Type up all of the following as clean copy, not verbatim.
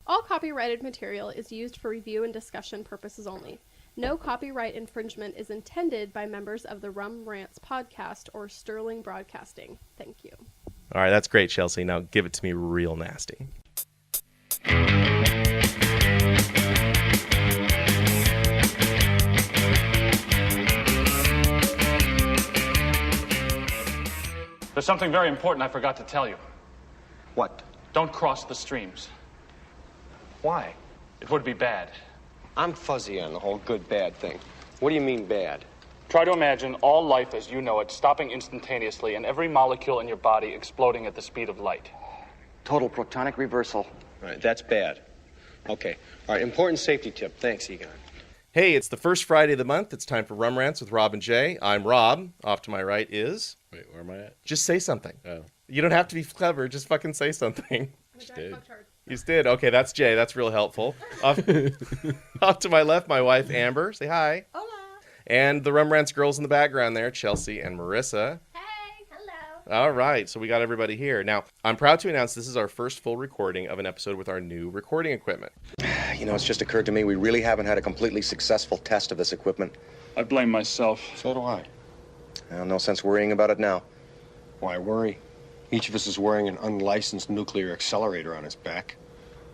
All copyrighted material is used for review and discussion purposes only. No copyright infringement is intended by members of the Rants podcast or Sterling Broadcasting. Thank you. All right, that's great, Chelsea. Now give it to me real nasty. There's something very important I forgot to tell you. What? Don't cross the streams. Why? It would be bad. I'm fuzzy on the whole good-bad thing. What do you mean bad? Try to imagine all life as you know it stopping instantaneously and every molecule in your body exploding at the speed of light. Total protonic reversal. All right, that's bad. Okay. All right, important safety tip. Thanks, Egon. Hey, it's the first Friday of the month. It's time for Rum Rants with Rob and Jay. I'm Rob. Off to my right is... Wait, where am I at? Just say something. Oh. You don't have to be clever. Just fucking say something. Just did. You just did. Okay, that's Jay. That's real helpful. Off to my left, my wife, Amber. Say hi. Hola. And the Rum Rants girls in the background there, Chelsea and Marissa. Hey, hello. All right, so we got everybody here. Now, I'm proud to announce this is our first full recording of an episode with our new recording equipment. You know, it's just occurred to me we really haven't had a completely successful test of this equipment. I blame myself. So do I. Well, no sense worrying about it now. Why worry? Each of us is wearing an unlicensed nuclear accelerator on his back.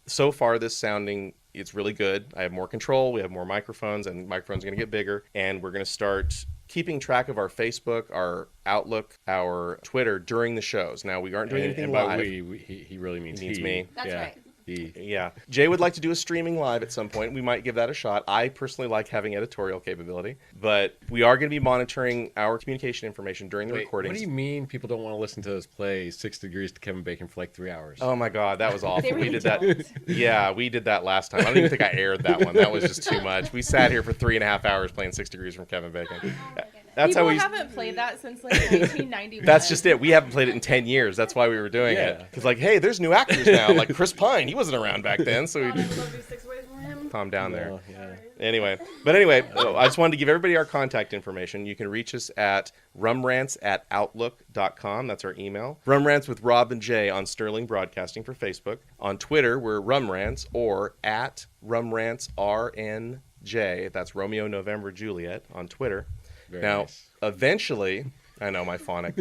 So far, this sounding, it's really good. I have more control. We have more microphones, and microphones are going to get bigger. And we're going to start keeping track of our Facebook, our Outlook, our Twitter during the shows. Now, we aren't doing anything and by live. he really means He means me. That's yeah. right. Yeah. Jay would like to do a streaming live at some point. We might give that a shot. I personally like having editorial capability, but we are going to be monitoring our communication information during the recordings. What do you mean people don't want to listen to us play 6 Degrees to Kevin Bacon for like 3 hours? Oh my God, that was awful. really We did that. Yeah, we did that last time. I don't even think I aired that one. That was just too much. We sat here for 3.5 hours playing 6 Degrees from Kevin Bacon. That's People how we. haven't played that since like 1991. That's just it. We haven't played it in 10 years. That's why we were doing it. Because like, hey, there's new actors now. Like Chris Pine, he wasn't around back then, so we calm down there. Yeah. Anyway, I just wanted to give everybody our contact information. You can reach us at rumrants@outlook.com. That's our email. Rumrants with Rob and Jay on Sterling Broadcasting for Facebook. On Twitter, we're Rumrants or at RumrantsRNJ. That's Romeo November Juliet on Twitter. Very Now, nice. eventually, I know my phonic.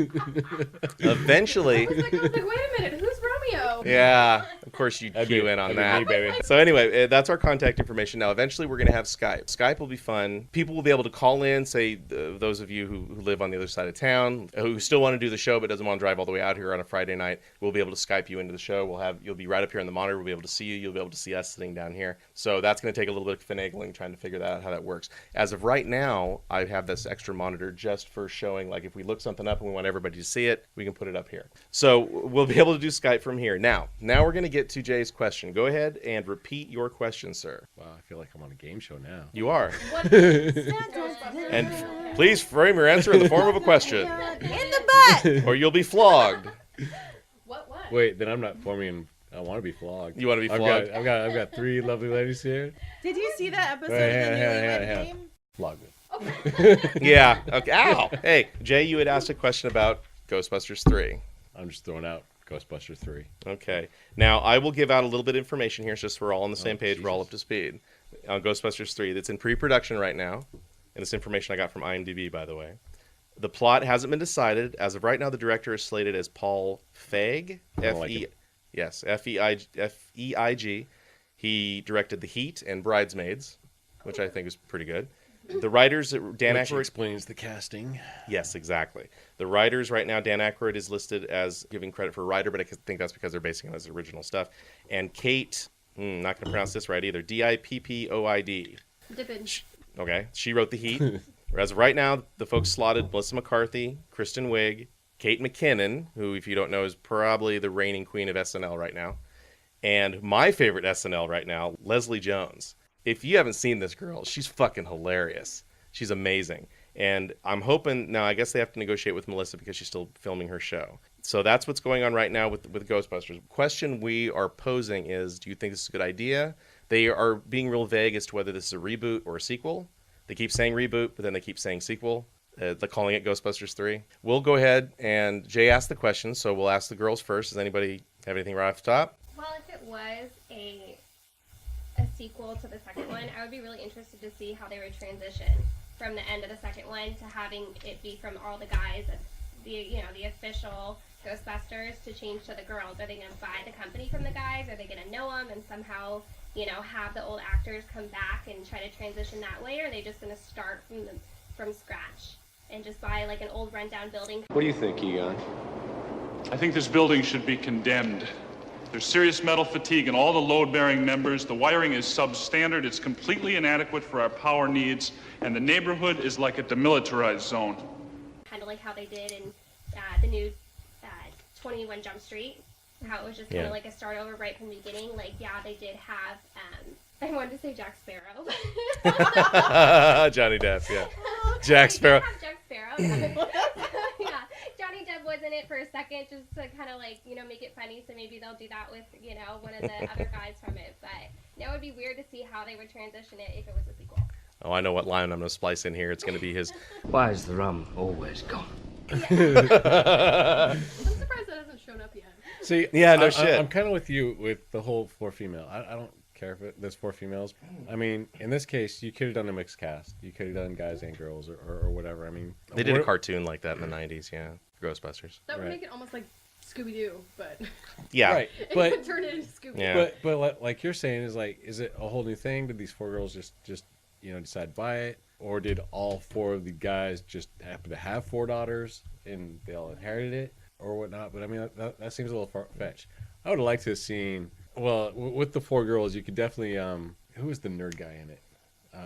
Eventually, I was like, wait a minute, who's Romeo? yeah, of course you cue in on that. Me, baby. So anyway, that's our contact information. Now, eventually we're going to have Skype. Skype will be fun. People will be able to call in, say, those of you who live on the other side of town, who still want to do the show but doesn't want to drive all the way out here on a Friday night, we'll be able to Skype you into the show. You'll be right up here on the monitor. We'll be able to see you. You'll be able to see us sitting down here. So that's going to take a little bit of finagling, trying to figure that out, how that works. As of right now, I have this extra monitor just for showing, like, if we look something up and we want everybody to see it, we can put it up here. So we'll be able to do Skype from here. Now we're going to get to Jay's question. Go ahead and repeat your question, sir. Wow, I feel like I'm on a game show now. You are. And please frame your answer in the form of a question, In the butt. or you'll be flogged. What? Wait, then I'm not forming. I want to be flogged. You want to be flogged? I've got 3 lovely ladies here. Did you see that episode Wait, of the hang Newlywed on. Game? Flog me. Yeah. Okay. Ow. Hey, Jay, you had asked a question about Ghostbusters 3. I'm just throwing out Ghostbusters 3. Okay. Now, I will give out a little bit of information here, just so we're all on the same page. Jesus. We're all up to speed on Ghostbusters 3. That's in pre-production right now. And this information I got from IMDb, by the way. The plot hasn't been decided. As of right now, the director is slated as Paul Feig. Yes, F-E-I-G. He directed The Heat and Bridesmaids, which I think is pretty good. The writers, Dan Which Aykroyd... explains the casting. Yes, exactly. The writers right now, Dan Aykroyd is listed as giving credit for writer, but I think that's because they're basing it on his original stuff. And Kate, not going to pronounce this right either, Dippioid. Dippin. Okay, she wrote The Heat. As of right now, the folks slotted Melissa McCarthy, Kristen Wiig, Kate McKinnon, who, if you don't know, is probably the reigning queen of SNL right now, and my favorite SNL right now, Leslie Jones. If you haven't seen this girl, she's fucking hilarious. She's amazing. And I'm hoping, now I guess they have to negotiate with Melissa because she's still filming her show. So that's what's going on right now with Ghostbusters. Question we are posing is, do you think this is a good idea? They are being real vague as to whether this is a reboot or a sequel. They keep saying reboot, but then they keep saying sequel. They're calling it Ghostbusters 3. We'll go ahead and Jay asked the question, so we'll ask the girls first. Does anybody have anything right off the top? Well, if it was a sequel to the second one, I would be really interested to see how they would transition from the end of the second one to having it be from all the guys, the official Ghostbusters, to change to the girls. Are they going to buy the company from the guys? Are they going to know them and somehow, have the old actors come back and try to transition that way? Or are they just going to start from scratch and just buy like an old rundown building? What do you think, Egon? I think this building should be condemned. There's serious metal fatigue in all the load-bearing members. The wiring is substandard. It's completely inadequate for our power needs. And the neighborhood is like a demilitarized zone. Kind of like how they did in the new 21 Jump Street. How it was just kind of like a start over right from the beginning. Like, yeah, they did have, I wanted to say Jack Sparrow. Johnny Depp, yeah. Jack Sparrow. They have Jack Sparrow, yeah. Yeah. Johnny Depp was in it for a second just to kind of like, make it funny. So maybe they'll do that with, one of the other guys from it. But it would be weird to see how they would transition it if it was a sequel. Oh, I know what line I'm going to splice in here. It's going to be his... Why is the rum always gone? I'm surprised that hasn't shown up yet. See, yeah, no shit. I'm kind of with you with the whole 4 female. I don't care if there's 4 females. I mean, in this case, you could have done a mixed cast. You could have done guys and girls or whatever. I mean, they did a cartoon like that in the 90s, yeah. Ghostbusters. That would make it almost like Scooby-Doo, but... Yeah. Right, but... turn it into Scooby-Doo. Yeah. But like you're saying, is it a whole new thing? Did these 4 girls just decide to buy it? Or did all 4 of the guys just happen to have 4 daughters and they all inherited it or whatnot? But I mean, that seems a little far-fetched. I would have liked to have seen, well, with the 4 girls, you could definitely, who was the nerd guy in it?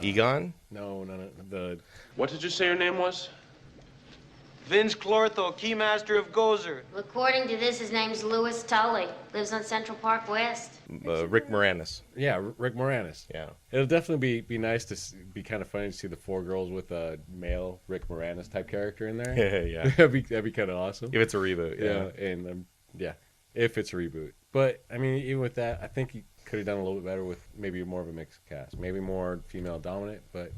Egon? No, What did you say your name was? Vince Clortho, Keymaster of Gozer. According to this, his name's Louis Tully. Lives on Central Park West. Rick Moranis. Yeah, Rick Moranis. Yeah. It'll definitely be nice to be kind of funny to see the 4 girls with a male Rick Moranis type character in there. Yeah. that'd be kind of awesome. If it's a reboot, yeah. And if it's a reboot. But I mean, even with that, I think he could have done a little bit better with maybe more of a mixed cast, maybe more female dominant. But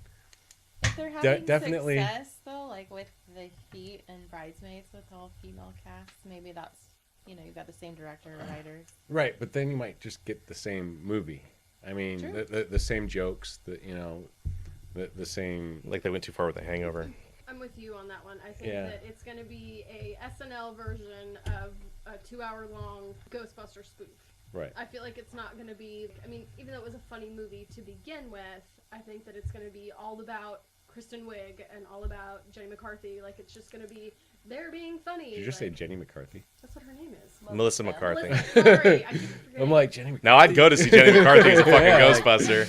if they're having definitely success though, like with the Heat and Bridesmaids with all female casts, maybe that's you've got the same director or writers. Right, but then you might just get the same movie. I mean, the same jokes, the same. Like they went too far with The Hangover. I'm with you on that one. I think that it's going to be a SNL version of a 2-hour-long Ghostbusters spoof. Right. I feel like it's not going to be... I mean, even though it was a funny movie to begin with, I think that it's going to be all about Kristen Wiig and all about Jenny McCarthy. Like, it's just going to be... They're being funny. Did you just say Jenny McCarthy? That's what her name is. Melissa McCarthy. Sorry, I keep forgetting. I'm like, Jenny McCarthy. Now I'd go to see Jenny McCarthy as a fucking Ghostbuster.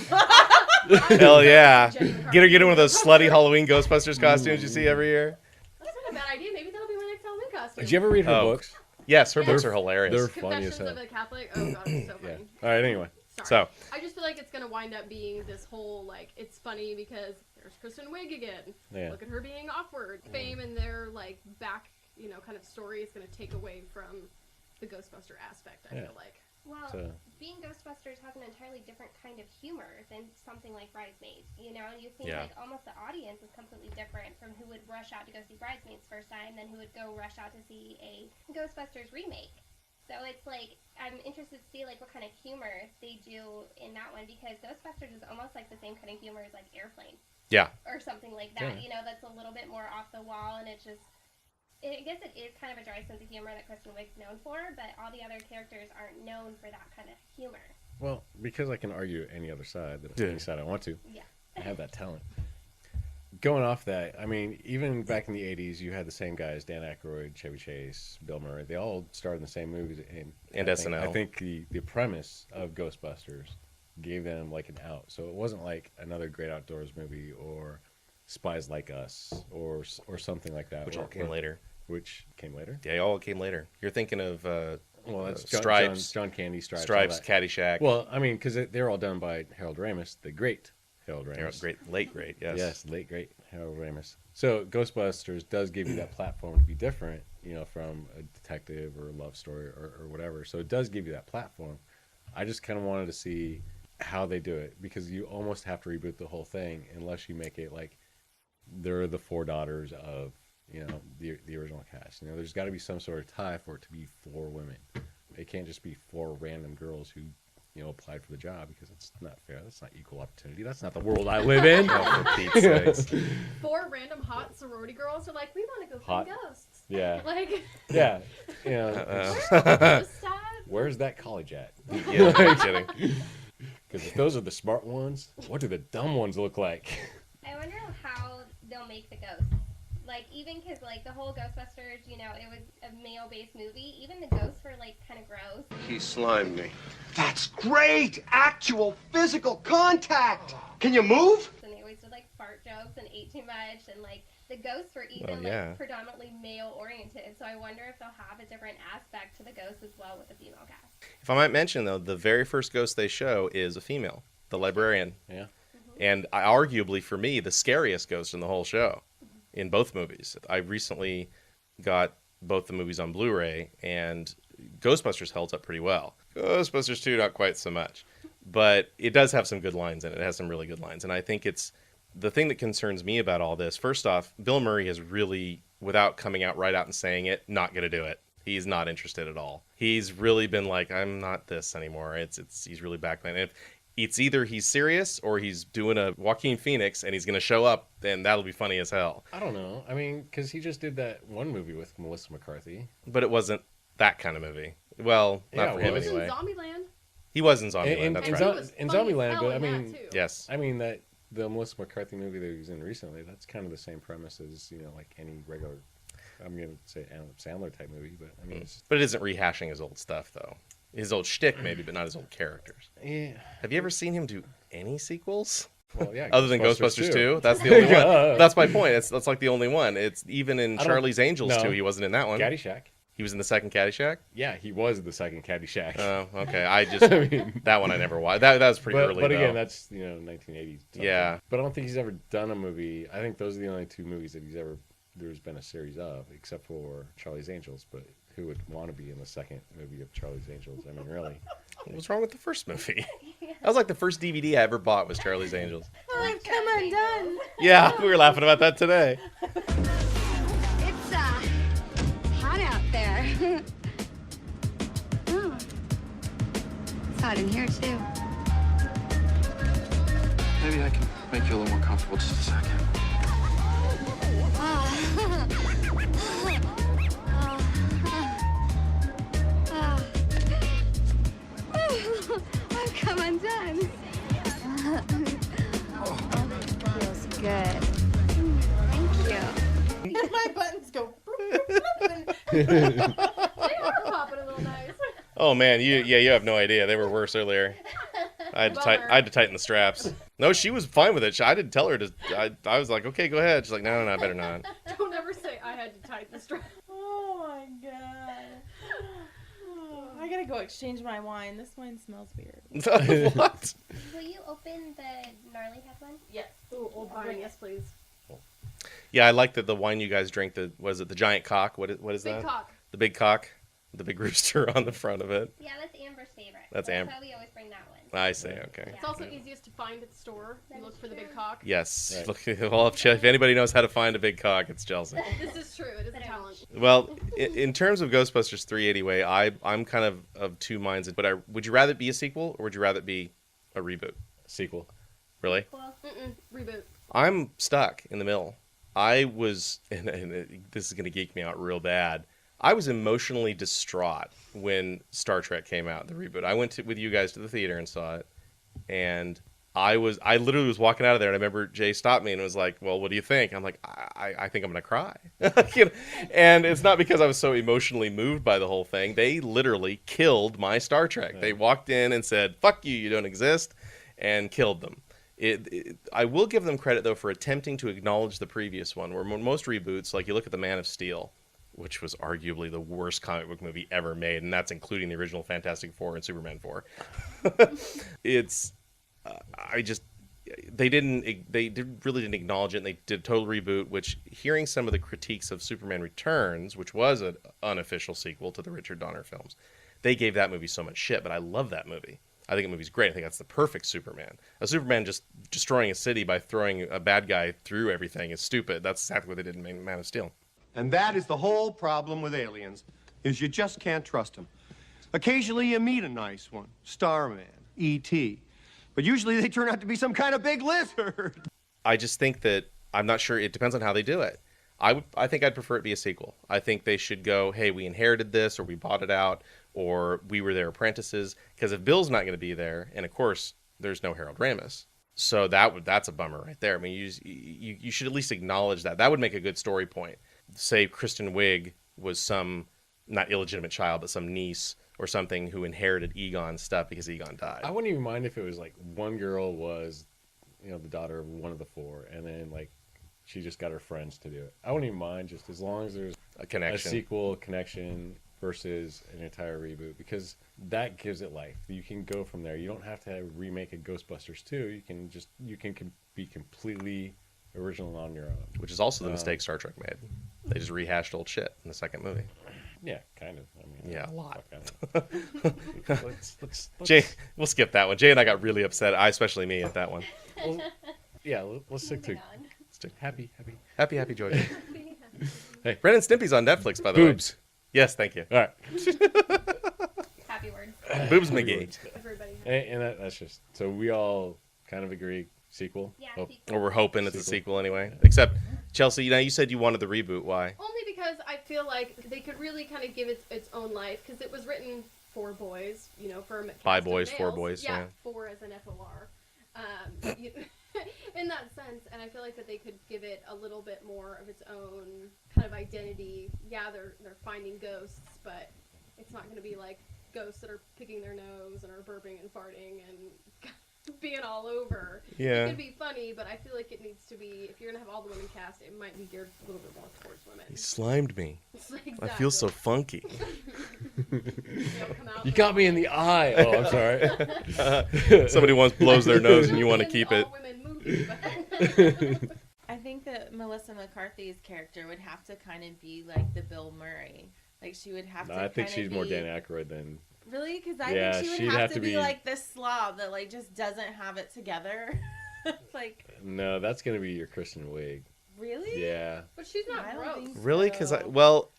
Hell yeah. Get her one of those slutty Halloween Ghostbusters costumes you see every year. That's not a bad idea. Maybe that'll be my next Halloween costume. Did you ever read her books? Yes, her books are hilarious. They're funny as Confessions hell. of a Catholic. Oh god, it's so funny. Yeah. All right, anyway. Sorry. I just feel like it's going to wind up being this whole, like, it's funny because there's Kristen Wiig again. Yeah. Look at her being awkward. Fame and their, like, back, kind of story is going to take away from the Ghostbuster aspect, I feel like. Well, being Ghostbusters has an entirely different kind of humor than something like Bridesmaids. You think like almost the audience is completely different from who would rush out to go see Bridesmaids first time than who would go rush out to see a Ghostbusters remake. So it's like, I'm interested to see like what kind of humor they do in that one, because Ghostbusters is almost like the same kind of humor as like Airplane. Yeah. Or something like that, that's a little bit more off the wall, and it's just, I guess it is kind of a dry sense of humor that Kristen Wiig's known for, but all the other characters aren't known for that kind of humor. Well, because I can argue any other side, any side I want to. Yeah. I have that talent. Going off that, I mean, even back in the 80s, you had the same guys, Dan Aykroyd, Chevy Chase, Bill Murray. They all starred in the same movies. And SNL. I think the premise of Ghostbusters gave them like an out. So it wasn't like another Great Outdoors movie or Spies Like Us or something like that. Which all came later. Which came later? Yeah, all came later. You're thinking of that's Stripes, John Candy, Stripes, Caddyshack. Well, I mean, because they're all done by Harold Ramis, the great Harold Ramis. Late great, yes. Yes, late great Harold Ramis. So Ghostbusters does give you that platform to be different, from a detective or a love story or whatever. So it does give you that platform. I just kind of wanted to see how they do it, because you almost have to reboot the whole thing unless you make it like they're the 4 daughters of the original cast. There's got to be some sort of tie for it to be 4 women. It can't just be 4 random girls who applied for the job, because it's not fair. That's not equal opportunity. That's not the world I live in. Oh, for Pete's sakes. 4 random hot sorority girls are like, we want to go find ghosts. Yeah. Like. Yeah. Where's that college at? Yeah, I'm kidding. Because if those are the smart ones, what do the dumb ones look like? I wonder how they'll make the ghosts. Like, even because, like, the whole Ghostbusters, it was a male-based movie. Even the ghosts were, like, kind of gross. He slimed me. That's great! Actual physical contact! Can you move? And they always did, like, fart jokes and ate too much. And, like, the ghosts were even, yeah. predominantly male-oriented. So I wonder if they'll have a different aspect to the ghosts as well with the female cast. If I might mention, though, the very first ghost they show is a female, the librarian. Yeah. And arguably, for me, the scariest ghost in the whole show. In both movies. I recently got both the movies on Blu-ray, and Ghostbusters held up pretty well. Ghostbusters 2, not quite so much. But it does have some good lines in it. It has some really good lines. And I think it's the thing that concerns me about all this. First off, Bill Murray has really, without coming out right out and saying it, not going to do it. He's not interested at all. He's really been like, I'm not this anymore. He's really backlining. It's either he's serious or he's doing a Joaquin Phoenix and he's going to show up and that'll be funny as hell. I don't know. I mean, because he just did that one movie with Melissa McCarthy. But it wasn't that kind of movie. Well, not for him anyway. He was in Zombieland. He was in Zombieland, that's right. In Zombieland, but I mean, yes. I mean that the Melissa McCarthy movie that he was in recently, that's kind of the same premise as, like any regular, I'm going to say Adam Sandler type movie, but I mean. But it isn't rehashing his old stuff, though. His old shtick, maybe, but not his old characters. Yeah. Have you ever seen him do any sequels? Well, yeah. Other than Ghostbusters 2? That's the only one. That's my point. That's like the only one. It's even in Charlie's Angels 2, he wasn't in that one. Caddyshack. He was in the second Caddyshack? Yeah, he was in the second Caddyshack. Oh, okay. That one I never watched. That was pretty early, But again, though. that's, 1980s. Yeah. But I don't think he's ever done a movie. I think those are the only 2 movies that there's been a series of, except for Charlie's Angels, but who would want to be in the second movie of Charlie's Angels? I mean, really. What's wrong with the first movie? That was like the first DVD I ever bought was Charlie's Angels. Well, I've come undone. Yeah, we were laughing about that today. It's hot out there. Oh. It's hot in here too. Maybe I can make you a little more comfortable just a second. I've come undone. Feels good. Thank you. My buttons go. They are popping a little nice. Oh man, you have no idea. They were worse earlier. I had to tighten the straps. No, she was fine with it. I didn't tell her to. I was like, okay, go ahead. She's like, no, I better not. Don't ever say I had to tighten the strap. Oh my god. I gotta go exchange my wine. This wine smells weird. What? Will you open the gnarly head one? Yes. Ooh, old wine, yes, please. Yeah, I like that the wine you guys drink. Was it the giant cock? What is that? Big cock. The big cock, the big rooster on the front of it. Yeah, that's Amber's favorite. That's Amber. That's why we always bring that one. I see. Okay. It's also easiest to find at the store. You look for the big cock. Yes. Right. Look, well, if anybody knows how to find a big cock, it's Chelsea. This is true. It is a talent. Well, in terms of Ghostbusters 3 anyway, I'm kind of 2 minds. But would you rather it be a sequel or would you rather it be a reboot? Sequel. Really? Well, Reboot. I'm stuck in the middle. I was, and this is going to geek me out real bad. I was emotionally distraught when Star Trek came out, the reboot. I went with you guys to the theater and saw it, and I literally was walking out of there, and I remember Jay stopped me and was like, well, what do you think? I'm like, I think I'm going to cry. And it's not because I was so emotionally moved by the whole thing. They literally killed my Star Trek. Right. They walked in and said, fuck you, you don't exist, and killed them. I will give them credit, though, for attempting to acknowledge the previous one, where most reboots, like you look at the Man of Steel, which was arguably the worst comic book movie ever made, and that's including the original Fantastic Four and Superman 4. They really didn't acknowledge it, and they did a total reboot, which, hearing some of the critiques of Superman Returns, which was an unofficial sequel to the Richard Donner films, they gave that movie so much shit, but I love that movie. I think the movie's great. I think that's the perfect Superman. A Superman just destroying a city by throwing a bad guy through everything is stupid. That's exactly what they did in Man of Steel. And that is the whole problem with aliens, is you just can't trust them. Occasionally you meet a nice one, Starman, E.T. But usually they turn out to be some kind of big lizard. I just think that I'm not sure. It depends on how they do it. I think I'd prefer it be a sequel. I think they should go, hey, we inherited this, or we bought it out, or we were their apprentices. Because if Bill's not going to be there, and of course there's no Harold Ramis, so that's a bummer right there. I mean, you should at least acknowledge that. That would make a good story point. Say Kristen Wiig was some not illegitimate child, but some niece or something who inherited Egon's stuff because Egon died. I wouldn't even mind if it was like one girl was, the daughter of one of the four, and then like she just got her friends to do it. I wouldn't even mind, just as long as there's a connection, a sequel connection versus an entire reboot, because that gives it life. You can go from there. You don't have to remake a Ghostbusters 2. You can be completely original on your own. Which is also the mistake Star Trek made. They just rehashed old shit in the second movie. Yeah, kind of. I mean, yeah, a lot. Let's Jay, we'll skip that one. Jay and I got really upset. Especially me at that one. Well, yeah, let's stick to happy, joy. Hey, Ren and Stimpy's on Netflix, by the way. Boobs. Yes, thank you. All right. Happy words. Boobs McGee. Everybody. And that's just so we all kind of agree. Sequel. Yeah. Or we're hoping it's a sequel anyway. Except Chelsea, you said you wanted the reboot. Why? Only because I feel like they could really kind of give it its own life, because it was written for boys, for by boys, for boys. Yeah, for as an FOR. In that sense, and I feel like that they could give it a little bit more of its own kind of identity. Yeah, they're finding ghosts, but it's not going to be like ghosts that are picking their nose and are burping and farting and being all over. Yeah. It could be funny, but I feel like it needs to be, if you're going to have all the women cast, it might be geared a little bit more towards women. He slimed me. Exactly. I feel so funky. You got me in the eye. Oh, I'm sorry. Somebody once blows their nose and you want to keep it. I think that Melissa McCarthy's character would have to kind of be like the Bill Murray. Like she would have to. I think she's more Dan Aykroyd than. Really? Because I think she would have to be like this slob that like just doesn't have it together. Like. No, that's gonna be your Kristen Wiig. Really? Yeah. But she's not gross. Really? Because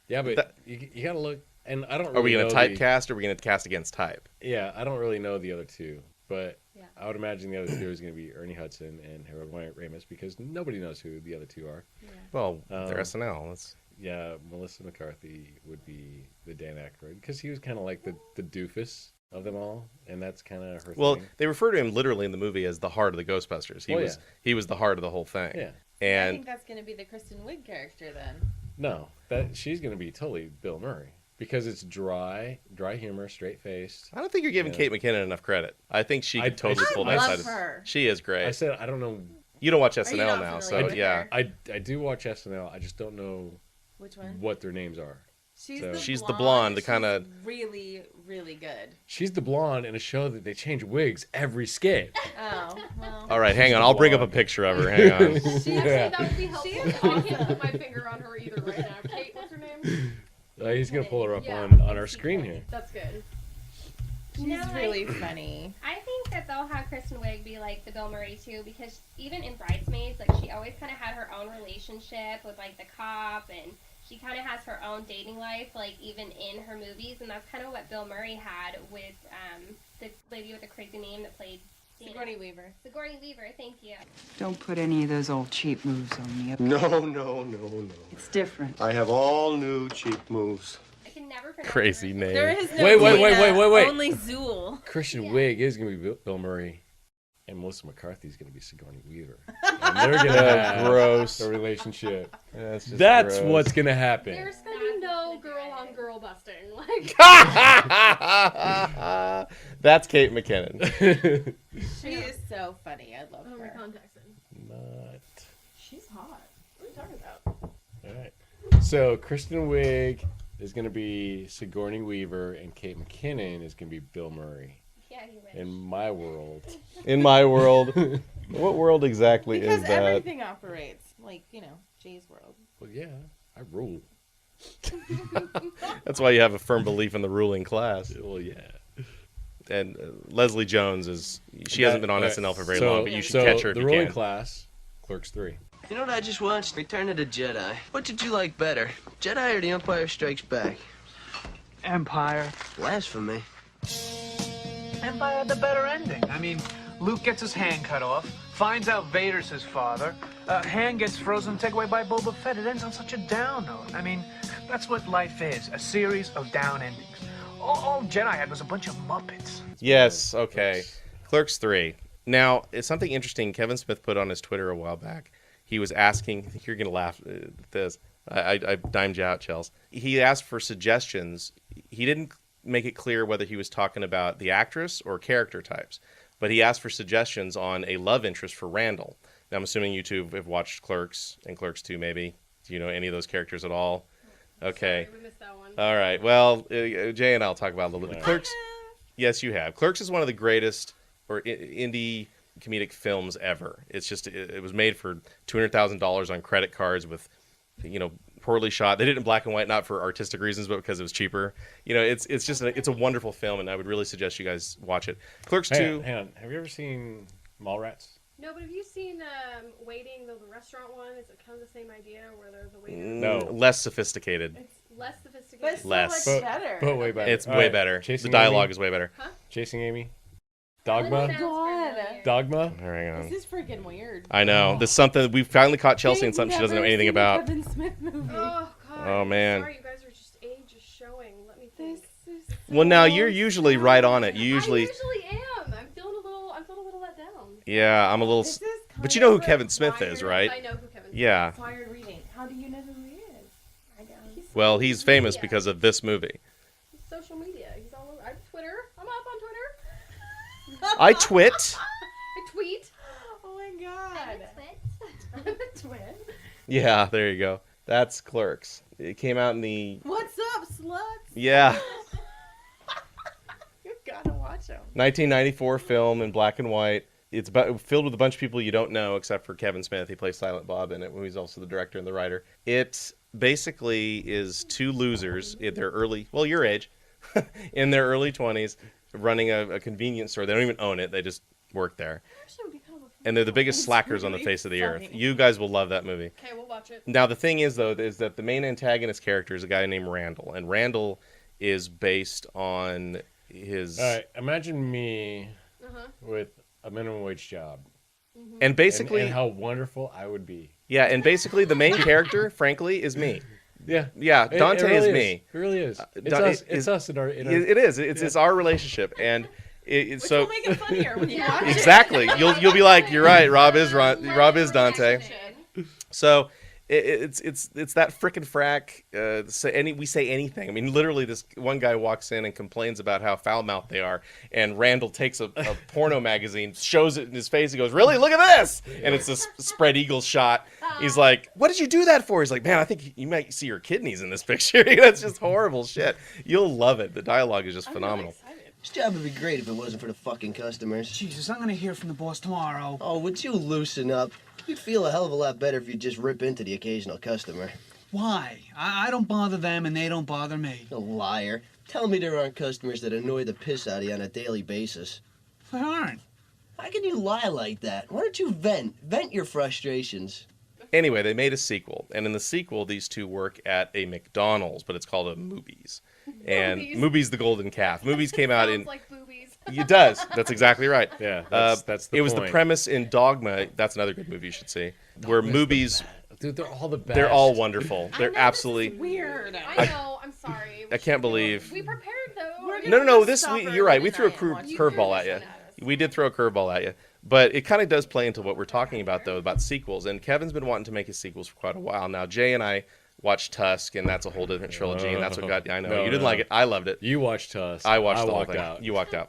yeah, but you gotta look. And I don't. Really are we gonna know typecast or are we gonna cast against type? Yeah, I don't really know the other two, but I would imagine the other two is gonna be Ernie Hudson and Harold Ramis, because nobody knows who the other two are. Yeah. Well, they're SNL. Yeah, Melissa McCarthy would be the Dan Aykroyd, because he was kind of like the doofus of them all, and that's kind of her thing. They refer to him literally in the movie as the heart of the Ghostbusters. He was the heart of the whole thing. Yeah. And I think that's going to be the Kristen Wiig character then. No, she's going to be totally Bill Murray, because it's dry humor, straight faced. I don't think you're giving Kate McKinnon enough credit. I think she could totally pull that side. Her. She is great. I said I don't know. You don't watch SNL now, so yeah. I do watch SNL. I just don't know which one, what their names are. She's the blonde, the kind of really, really good. She's the blonde in a show that they change wigs every skit. Oh, well. All right, hang on. I'll bring up a picture of her. Hang on. That would be helpful. I can't put my finger on her either right now. Kate, what's her name? He's gonna pull her up on our screen here. That's good. She's really funny. I think that they'll have Kristen Wiig be like the Bill Murray too, because even in Bridesmaids, like she always kind of had her own relationship with like the cop, and she kind of has her own dating life, like even in her movies, and that's kind of what Bill Murray had with the lady with the crazy name that played Sigourney Weaver. Sigourney Weaver, thank you. Don't put any of those old cheap moves on me. No. It's different. I have all new cheap moves. I can never pronounce crazy name. There is no wait. Only Zool. Christian Wiig is gonna be Bill Murray, and Melissa McCarthy is gonna be Sigourney Weaver. And they're gonna have gross a relationship. That's gross. What's gonna happen. There's gonna be no girl-on-girl busting. Like. That's Kate McKinnon. She is so funny. I love her. Not. She's hot. What are you talking about? All right. So Kristen Wiig is going to be Sigourney Weaver, and Kate McKinnon is going to be Bill Murray. Yeah, you wish. In my world. In my world. What world exactly because is that? Everything operates like, Jay's world. Well, yeah, I rule. That's why you have a firm belief in the ruling class. Well, yeah. And Leslie Jones she hasn't been on SNL for very long, but you should catch her if the you ruling can. Class, Clerks 3. You know what I just watched? Return of the Jedi. What did you like better, Jedi or The Empire Strikes Back? Empire. Blasphemy. Empire had the better ending. I mean, Luke gets his hand cut off, finds out Vader's his father, Han gets frozen, taken away by Boba Fett. It ends on such a down note. I mean, that's what life is, a series of down endings. All Jedi had was a bunch of Muppets. Yes, okay. Clerks 3. Now, it's something interesting Kevin Smith put on his Twitter a while back. He was asking, I think you're going to laugh at this. I dimed you out, Chels. He asked for suggestions. He didn't make it clear whether he was talking about the actress or character types, but he asked for suggestions on a love interest for Randall. Now, I'm assuming you two have watched Clerks and Clerks 2, maybe. Do you know any of those characters at all? Okay. Sorry, we missed that one. All right. Well, Jay and I'll talk about it a little bit. Clerks. Yes, you have. Clerks is one of the greatest indie comedic films ever. It's just it was made for $200,000 on credit cards with, poorly shot. They did it in black and white, not for artistic reasons, but because it was cheaper. It's just it's a wonderful film, and I would really suggest you guys watch it. Clerks 2. Hang on. Have you ever seen Mallrats? No, but have you seen Waiting, the restaurant one? Is it kind of the same idea where there's a waiter? No, less sophisticated. It's less sophisticated. But still Less. much better. But way better. It's way better. The dialogue is way better. Huh? Chasing Amy? Oh Dogma? my god. Dogma? Hang on. This is freaking weird. I know. This is something we finally caught Chelsea in something she doesn't know anything about. Kevin Smith movie. Oh, God. Oh, man. Sorry, you guys are just age is showing. Let me think. Well, now you're usually right on it. You I usually. usually am. I'm feeling a little let down. Yeah, I'm a little. But you know who Kevin Smith is, right? I know who Kevin Smith Yeah. is. Required reading. How do you know who he is? I don't. Well, he's famous because of this movie. He's social media. He's all over. I'm Twitter. I'm up on Twitter. I twit. I tweet. Oh my god. I'm a twin. Yeah, there you go. That's Clerks. It came out in the. What's up, sluts? Yeah. You gotta watch him. 1994 film in black and white. It's filled with a bunch of people you don't know except for Kevin Smith. He plays Silent Bob in it. He's also the director and the writer. It basically is two losers in their early, well, your age, in their early 20s, running a convenience store. They don't even own it. They just work there. And they're the biggest slackers on the face of the earth. You guys will love that movie. Okay, we'll watch it. Now, the thing is, though, is that the main antagonist character is a guy named Randall. And Randall is based on his... All right, imagine me with a minimum wage job. And basically... And how wonderful I would be. Yeah, and basically the main character, frankly, is me. Yeah. Yeah, Dante it really is me. It really is. It's us in our... It is. It's our relationship. And... Which will make it funnier when you watch it. Exactly. You'll be like, you're right. Rob is Dante. So it's that frickin' frack. We say anything. I mean, literally, this one guy walks in and complains about how foul-mouthed they are, and Randall takes a porno magazine, shows it in his face. He goes, "Really? Look at this!" And it's this spread eagle shot. He's like, "What did you do that for?" He's like, "Man, I think you might see your kidneys in this picture." That's just horrible shit. You'll love it. The dialogue is just phenomenal. This job would be great if it wasn't for the fucking customers. Jesus, I'm gonna hear from the boss tomorrow. Oh, would you loosen up? You'd feel a hell of a lot better if you just rip into the occasional customer. Why? I don't bother them and they don't bother me. A liar. Tell me there aren't customers that annoy the piss out of you on a daily basis. There aren't. How can you lie like that? Why don't you vent? Vent your frustrations. Anyway, they made a sequel, and in the sequel, these two work at a McDonald's, but it's called a Moobies. And Moobies the Golden Calf. Moobies came out in... like boobies. It does. That's exactly right. Yeah, that's the It was point. the premise in Dogma. That's another good movie you should see. Where Moobies... Dude, they're all the best. They're all wonderful. They're absolutely... Weird. I know. I'm sorry. I can't believe... We prepared, though. No. You're right. We threw a curveball at you. We did throw a curveball at you. But it kind of does play into what we're talking about, though, about sequels. And Kevin's been wanting to make his sequels for quite a while. Now, Jay and I watched Tusk, and that's a whole different trilogy, and that's what got... I know. You didn't like it. I loved it. You watched Tusk. I watched the whole walked thing. out. You walked out.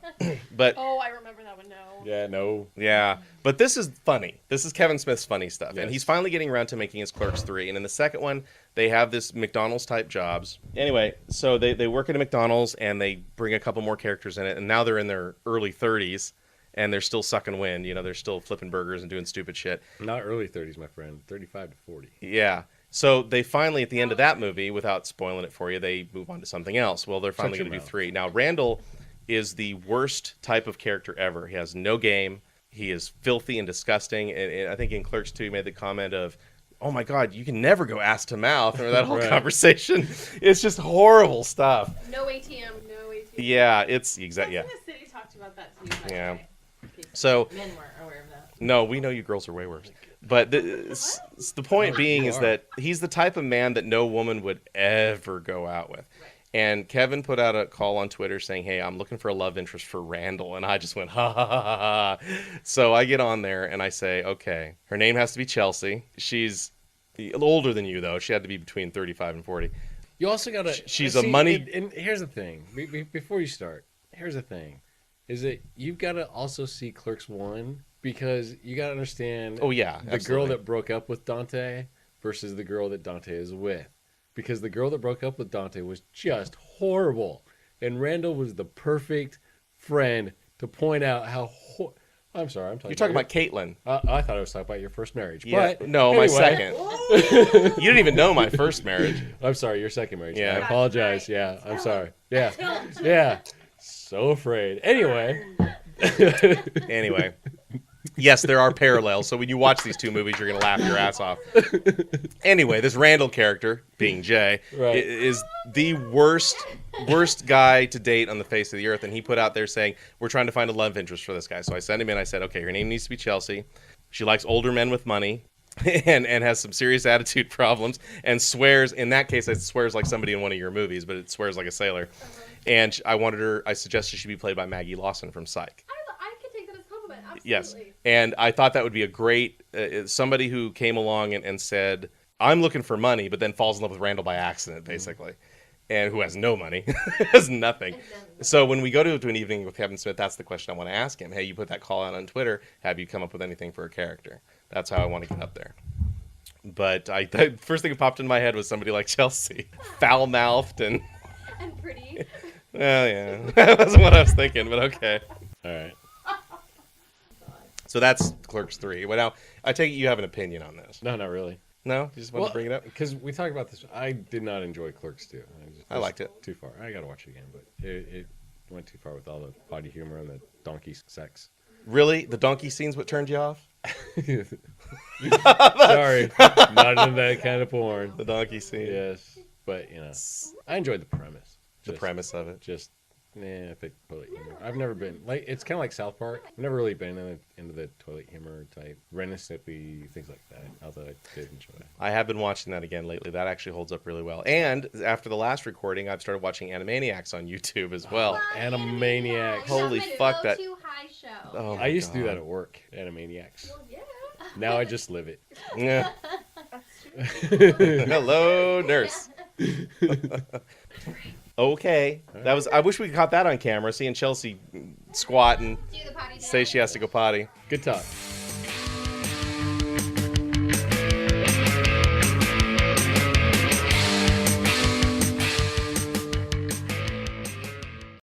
But... Oh, I remember that one. No. Yeah, no. Yeah. But this is funny. This is Kevin Smith's funny stuff. Yes. And he's finally getting around to making his Clerks 3. And in the second one, they have this McDonald's-type jobs. Anyway, so they work at a McDonald's, and they bring a couple more characters in it, and now they're in their early 30s. And they're still sucking wind, they're still flipping burgers and doing stupid shit. Not early 30s, my friend. 35 to 40. Yeah. So they finally, at the end of that movie, without spoiling it for you, they move on to something else. Well, they're finally going to do 3. Now, Randall is the worst type of character ever. He has no game. He is filthy and disgusting. And I think in Clerks 2, he made the comment of, "Oh my God, you can never go ass to mouth," or that whole conversation. It's just horrible stuff. No ATM. No ATM. Yeah, it's exactly. Yeah. Doesn't the city talk to about that too. By Yeah. the way, in case So men weren't aware of that. no, we know you girls are way worse. But the point being is that he's the type of man that no woman would ever go out with. And Kevin put out a call on Twitter saying, "Hey, I'm looking for a love interest for Randall," and I just went ha ha ha ha ha. So I get on there and I say, "Okay, her name has to be Chelsea. She's older than you though. She had to be between 35 and 40." You also gotta. She's see, a money. And here's the thing. Before you start, here's the thing, is that you've got to also see Clerks 1 because you got to understand. Oh yeah, the absolutely. girl that broke up with Dante versus the girl that Dante is with, because the girl that broke up with Dante was just horrible, and Randall was the perfect friend to point out how. I'm sorry, I'm talking. You're talking about Caitlin. I thought I was talking about your first marriage. Yeah, But no, anyway. my second. You didn't even know my first marriage. I'm sorry, your second marriage. Yeah. I apologize. Yeah, I'm sorry. Yeah, yeah. So afraid. Anyway. Anyway. Yes, there are parallels. So when you watch these two movies, you're going to laugh your ass off. Anyway, this Randall character, being Jay, is the worst guy to date on the face of the earth. And he put out there saying, we're trying to find a love interest for this guy. So I sent him in. I said, okay, her name needs to be Chelsea. She likes older men with money and has some serious attitude problems and swears. In that case, it swears like somebody in one of your movies, but it swears like a sailor. And I suggested she be played by Maggie Lawson from Psych. I could take that as a compliment. Absolutely. Yes. And I thought that would be a great, somebody who came along and said, I'm looking for money, but then falls in love with Randall by accident, basically. And who has no money, has nothing. So when we go to an evening with Kevin Smith, that's the question I want to ask him. Hey, you put that call out on Twitter. Have you come up with anything for a character? That's how I want to get up there. But the first thing that popped in my head was somebody like Chelsea. Foul-mouthed and pretty. Well, yeah. That wasn't what I was thinking, but okay. All right. So that's Clerks 3. Well, now, I take it you have an opinion on this. No, not really. No? You just want to bring it up? Because we talked about this. I did not enjoy Clerks 2. I liked it. Too far. I got to watch it again, but it went too far with all the body humor and the donkey sex. Really? The donkey scene's what turned you off? Sorry. Not into that kind of porn. The donkey scene. Yes. But, I enjoyed the premise. The premise of it. Just, I think toilet humor. I've never been, it's kind of like South Park. I've never really been into the toilet humor type. Ren and Stimpy, things like that. Although I did enjoy it. I have been watching that again lately. That actually holds up really well. And after the last recording, I've started watching Animaniacs on YouTube as well. Animaniacs. Holy fuck, that. Oh, I used to do that at work, Animaniacs. Well, yeah. Now I just live it. Yeah. Hello, nurse. Okay, that was. I wish we caught that on camera. Seeing Chelsea squat and say she has to go potty. Good talk.